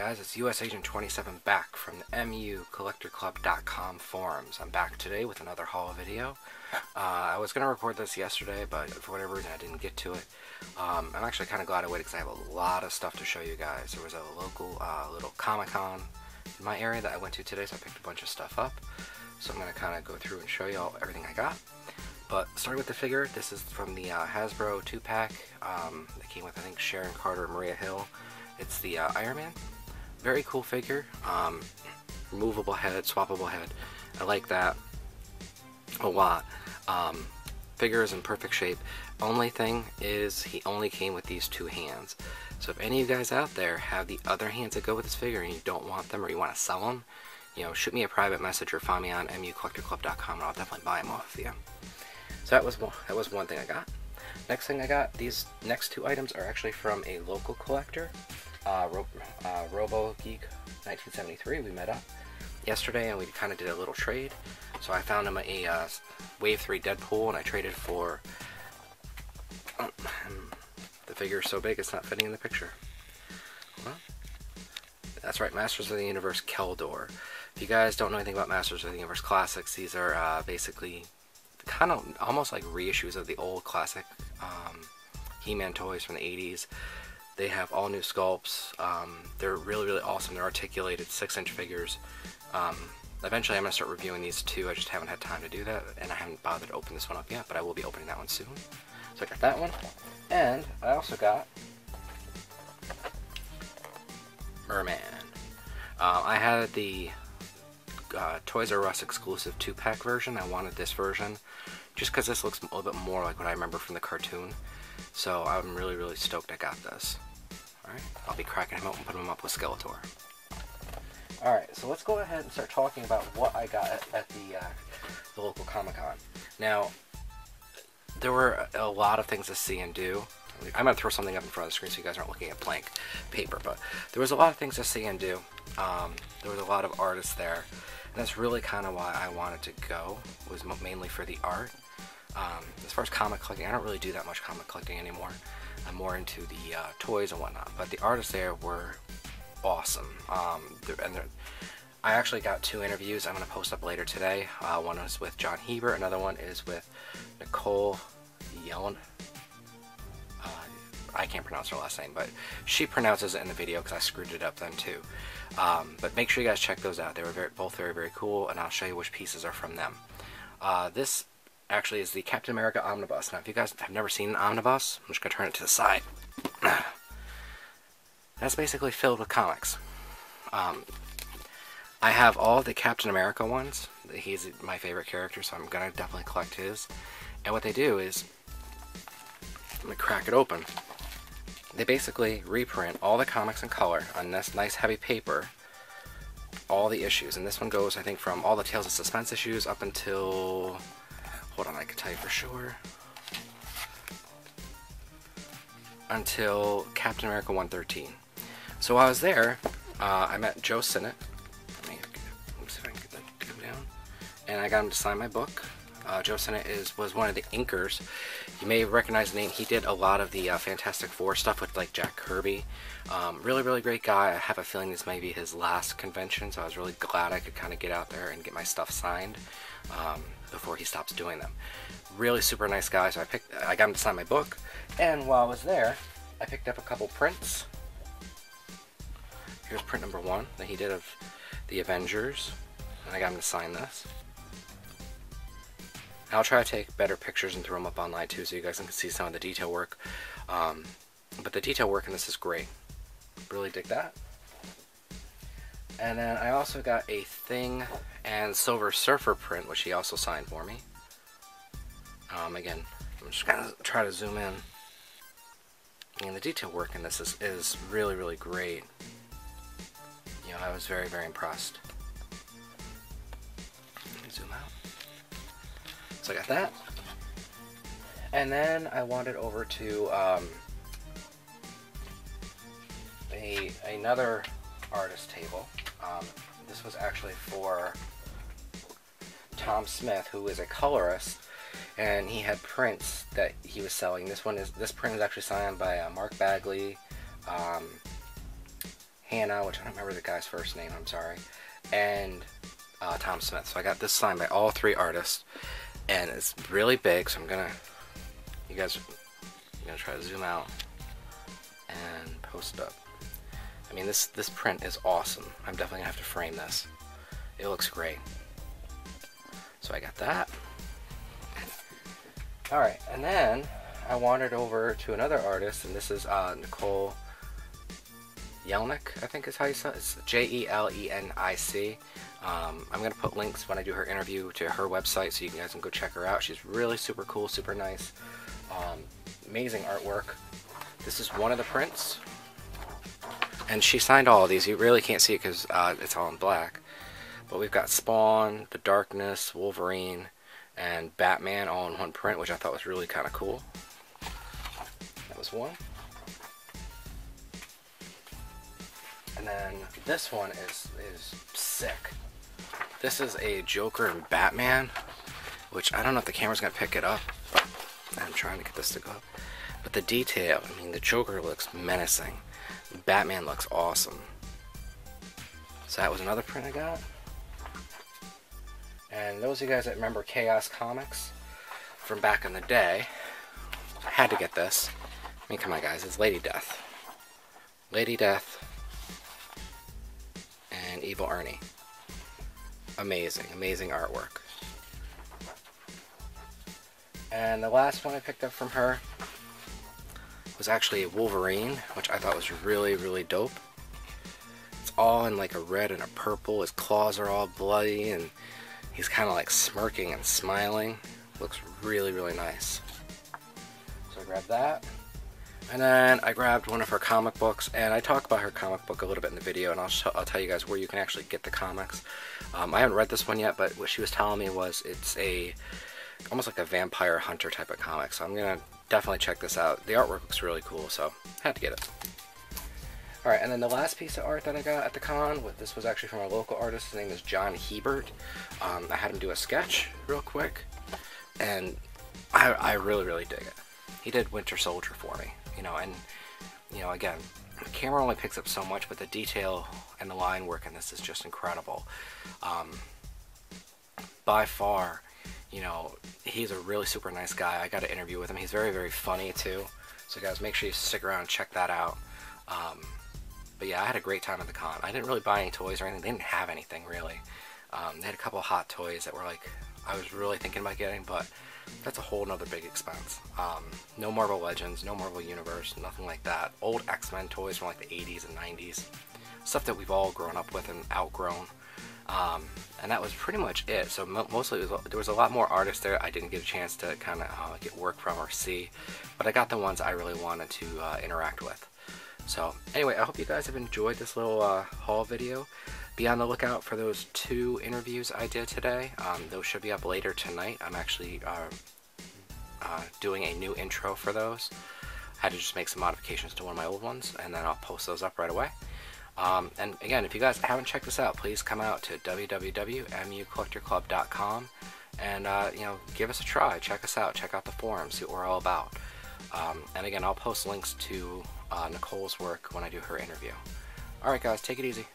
guys, it's US Agent 27 back from the MUCollectorClub.com forums. I'm back today with another haul video. I was going to record this yesterday, but for whatever reason I didn't get to it. I'm actually kind of glad I waited because I have a lot of stuff to show you guys. There was a local little Comic-Con in my area that I went to today, so I picked a bunch of stuff up. So I'm going to kind of go through and show you all everything I got. But starting with the figure, this is from the Hasbro 2-pack. They came with, I think, Sharon Carter and Maria Hill. It's the Iron Man. Very cool figure. Removable head, swappable head. I like that a lot. Figure is in perfect shape. Only thing is he only came with these two hands. So if any of you guys out there have the other hands that go with this figure and you don't want them or you want to sell them, you know, shoot me a private message or find me on MUCollectorClub.com and I'll definitely buy them off of you. So that was one thing I got. Next thing I got, these next two items are actually from a local collector, Robo Geek 1973. We met up yesterday and we kind of did a little trade. So I found him a Wave 3 Deadpool and I traded for the figure is so big it's not fitting in the picture. Well, that's right, Masters of the Universe Keldor. If you guys don't know anything about Masters of the Universe Classics, these are basically kind of almost like reissues of the old classic He-Man toys from the 80s. They have all new sculpts. They're really, really awesome. They're articulated 6-inch figures. Eventually I'm going to start reviewing these too. I just haven't had time to do that, and I haven't bothered to open this one up yet, but I will be opening that one soon. So I got that one, and I also got Merman. I had the Toys R Us exclusive 2-pack version. I wanted this version just because this looks a little bit more like what I remember from the cartoon. So I'm really, really stoked I got this. Alright, I'll be cracking him open and putting him up with Skeletor. Alright, so let's go ahead and start talking about what I got at the local Comic-Con. Now, there were a lot of things to see and do. I'm going to throw something up in front of the screen so you guys aren't looking at blank paper, but there was a lot of things to see and do. There was a lot of artists there, and that's really kind of why I wanted to go, was mainly for the art. As far as comic collecting, I don't really do that much comic collecting anymore. I'm more into the toys and whatnot, but the artists there were awesome. I actually got 2 interviews I'm going to post up later today. One was with John Hebert, another one is with Nicole Yellen. I can't pronounce her last name, but she pronounces it in the video because I screwed it up then too. But make sure you guys check those out. They were both very, very cool, and I'll show you which pieces are from them. This actually is the Captain America Omnibus. Now, if you guys have never seen an omnibus, I'm just going to turn it to the side. That's basically filled with comics. I have all the Captain America ones. He's my favorite character, so I'm going to definitely collect his. And what they do is, let me crack it open. They basically reprint all the comics in color on this nice heavy paper, all the issues. And this one goes, I think, from all the Tales of Suspense issues up until, hold on, I can tell you for sure, until Captain America 113. So while I was there, I met Joe Sinnott. Let me see if I can get that to go down. And I got him to sign my book. Joe Sinnott was one of the inkers. You may recognize the name. He did a lot of the Fantastic Four stuff with like Jack Kirby. Really, really great guy. I have a feeling this may be his last convention, so I was really glad I could kind of get out there and get my stuff signed before he stops doing them. Really super nice guy. So I got him to sign my book, and while I was there, I picked up a couple prints. Here's print number 1 that he did of the Avengers, and I got him to sign this. I'll try to take better pictures and throw them up online too so you guys can see some of the detail work. But the detail work in this is great. Really dig that. And then I also got a Thing and Silver Surfer print, which he also signed for me. Again, I'm just going to try to zoom in. And the detail work in this is really, really great. You know, I was very, very impressed. Let me zoom out. So I got that, and then I wandered over to another artist table. This was actually for Tom Smith, who is a colorist, and he had prints that he was selling. This print is actually signed by Mark Bagley, Hannah, which I don't remember the guy's first name, I'm sorry, and Tom Smith. So I got this signed by all 3 artists, and it's really big, so you guys, I'm gonna try to zoom out and post it up. I mean, this print is awesome. I'm definitely gonna have to frame this. It looks great. So I got that. Alright, and then I wandered over to another artist, and this is Nicole Jelenic, I think is how you say it. It's Jelenic. I'm going to put links when I do her interview to her website so you guys can go check her out. She's really super cool, super nice. Amazing artwork. This is one of the prints. And she signed all of these. You really can't see it because it's all in black. But we've got Spawn, The Darkness, Wolverine, and Batman all in one print, which I thought was really kind of cool. That was one. And then this one is sick. This is a Joker and Batman, which I don't know if the camera's going to pick it up, but I'm trying to get this to go up. But the detail, I mean, the Joker looks menacing. Batman looks awesome. So that was another print I got. And those of you guys that remember Chaos Comics from back in the day, I had to get this. I mean, come on guys, it's Lady Death. Lady Death and Evil Ernie. Amazing, amazing artwork. And the last one I picked up from her was actually a Wolverine, which I thought was really, really dope. It's all in like a red and a purple. His claws are all bloody, and he's kind of like smirking and smiling. Looks really, really nice. So I grabbed that. And then I grabbed one of her comic books, and I talk about her comic book a little bit in the video, and I'll tell you guys where you can actually get the comics. I haven't read this one yet, but what she was telling me was it's almost like a vampire hunter type of comic, so I'm going to definitely check this out. The artwork looks really cool, so I had to get it. Alright, and then the last piece of art that I got at the con, this was actually from a local artist. His name is John Hebert. I had him do a sketch real quick, and I really, really dig it. He did Winter Soldier for me, and again, the camera only picks up so much, but the detail and the line work in this is just incredible. By far, he's a really super nice guy. I got an interview with him. He's very, very funny too. So guys, make sure you stick around and check that out. But yeah, I had a great time at the con. I didn't really buy any toys or anything. They didn't have anything really. They had a couple of hot toys that were like, I was really thinking about getting, but that's a whole nother big expense. No Marvel Legends, no Marvel Universe, nothing like that. Old X-Men toys from like the 80s and 90s. Stuff that we've all grown up with and outgrown. And that was pretty much it. So mostly there was a lot more artists there I didn't get a chance to kind of get work from or see. But I got the ones I really wanted to interact with. So anyway, I hope you guys have enjoyed this little haul video. Be on the lookout for those 2 interviews I did today. Those should be up later tonight. I'm actually doing a new intro for those. I had to just make some modifications to one of my old ones, and then I'll post those up right away. And again, if you guys haven't checked this out, please come out to www.mucollectorclub.com and give us a try. Check us out. Check out the forums. See what we're all about. And again, I'll post links to Nicole's work when I do her interview. Alright guys, take it easy.